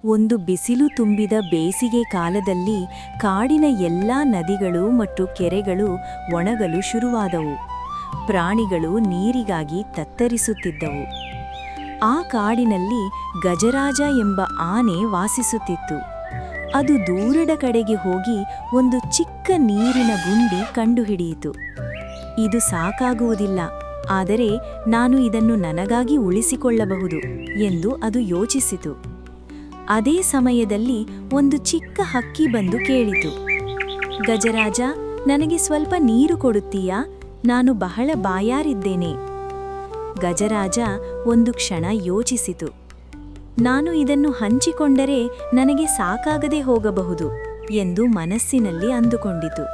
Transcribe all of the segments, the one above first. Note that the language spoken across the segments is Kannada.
ಒಂದು ಬಿಸಿಲು ತುಂಬಿದ ಬೇಸಿಗೆ ಕಾಲದಲ್ಲಿ ಕಾಡಿನ ಎಲ್ಲಾ ನದಿಗಳು ಮತ್ತು ಕೆರೆಗಳು ಒಣಗಲು ಶುರುವಾದವು. ಪ್ರಾಣಿಗಳು ನೀರಿಗಾಗಿ ತತ್ತರಿಸುತ್ತಿದ್ದವು. ಆ ಕಾಡಿನಲ್ಲಿ ಗಜರಾಜ ಎಂಬ ಆನೆ ವಾಸಿಸುತ್ತಿತ್ತು. ಅದು ದೂರದ ಕಡೆಗೆ ಹೋಗಿ ಒಂದು ಚಿಕ್ಕ ನೀರಿನ ಗುಂಡಿ ಕಂಡುಹಿಡಿಯಿತು. ಇದು ಸಾಕಾಗುವುದಿಲ್ಲ, ಆದರೆ ನಾನು ಇದನ್ನು ನನಗಾಗಿ ಉಳಿಸಿಕೊಳ್ಳಬಹುದು ಎಂದು ಅದು ಯೋಚಿಸಿತು. ಅದೇ ಸಮಯದಲ್ಲಿ ಒಂದು ಚಿಕ್ಕ ಹಕ್ಕಿ ಬಂದು ಕೇಳಿತು, ಗಜರಾಜ, ನನಗೆ ಸ್ವಲ್ಪ ನೀರು ಕೊಡುತ್ತೀಯಾ? ನಾನು ಬಹಳ ಬಾಯಾರಿದ್ದೇನೆ. ಗಜರಾಜ ಒಂದು ಕ್ಷಣ ಯೋಚಿಸಿತು. ನಾನು ಇದನ್ನು ಹಂಚಿಕೊಂಡರೆ ನನಗೆ ಸಾಕಾಗದೆ ಹೋಗಬಹುದು ಎಂದು ಮನಸ್ಸಿನಲ್ಲಿ ಅಂದುಕೊಂಡಿತು.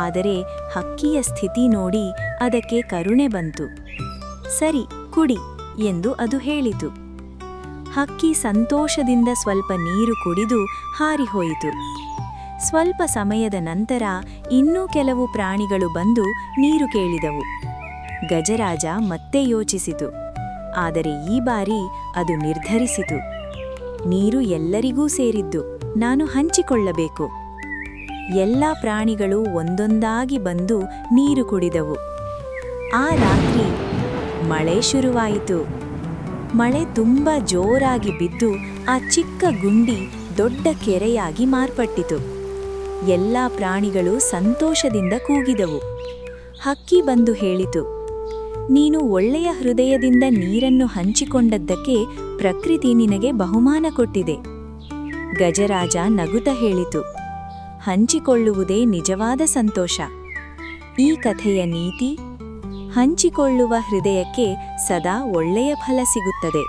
ಆದರೆ ಹಕ್ಕಿಯ ಸ್ಥಿತಿ ನೋಡಿ ಅದಕ್ಕೆ ಕರುಣೆ ಬಂತು. ಸರಿ, ಕುಡಿ ಎಂದು ಅದು ಹೇಳಿತು. ಹಕ್ಕಿ ಸಂತೋಷದಿಂದ ಸ್ವಲ್ಪ ನೀರು ಕುಡಿದು ಹಾರಿಹೋಯಿತು. ಸ್ವಲ್ಪ ಸಮಯದ ನಂತರ ಇನ್ನೂ ಕೆಲವು ಪ್ರಾಣಿಗಳು ಬಂದು ನೀರು ಕೇಳಿದವು. ಗಜರಾಜ ಮತ್ತೆ ಯೋಚಿಸಿತು. ಆದರೆ ಈ ಬಾರಿ ಅದು ನಿರ್ಧರಿಸಿತು, ನೀರು ಎಲ್ಲರಿಗೂ ಸೇರಿದ್ದು, ನಾನು ಹಂಚಿಕೊಳ್ಳಬೇಕು. ಎಲ್ಲ ಪ್ರಾಣಿಗಳು ಒಂದೊಂದಾಗಿ ಬಂದು ನೀರು ಕುಡಿದವು. ಆ ರಾತ್ರಿ ಮಳೆ ಶುರುವಾಯಿತು. ಮಳೆ ತುಂಬ ಜೋರಾಗಿ ಬಿದ್ದು ಆ ಚಿಕ್ಕ ಗುಂಡಿ ದೊಡ್ಡ ಕೆರೆಯಾಗಿ ಮಾರ್ಪಟ್ಟಿತು. ಎಲ್ಲ ಪ್ರಾಣಿಗಳು ಸಂತೋಷದಿಂದ ಕೂಗಿದವು. ಹಕ್ಕಿ ಬಂದು ಹೇಳಿತು, ನೀನು ಒಳ್ಳೆಯ ಹೃದಯದಿಂದ ನೀರನ್ನು ಹಂಚಿಕೊಂಡದ್ದಕ್ಕೆ ಪ್ರಕೃತಿ ನಿನಗೆ ಬಹುಮಾನ ಕೊಟ್ಟಿದೆ. ಗಜರಾಜ ನಗುತ್ತ ಹೇಳಿತು, ಹಂಚಿಕೊಳ್ಳುವುದೇ ನಿಜವಾದ ಸಂತೋಷ. ಈ ಕಥೆಯ ನೀತಿ: ಹಂಚಿಕೊಳ್ಳುವ ಹೃದಯಕ್ಕೆ ಸದಾ ಒಳ್ಳೆಯ ಫಲ ಸಿಗುತ್ತದೆ.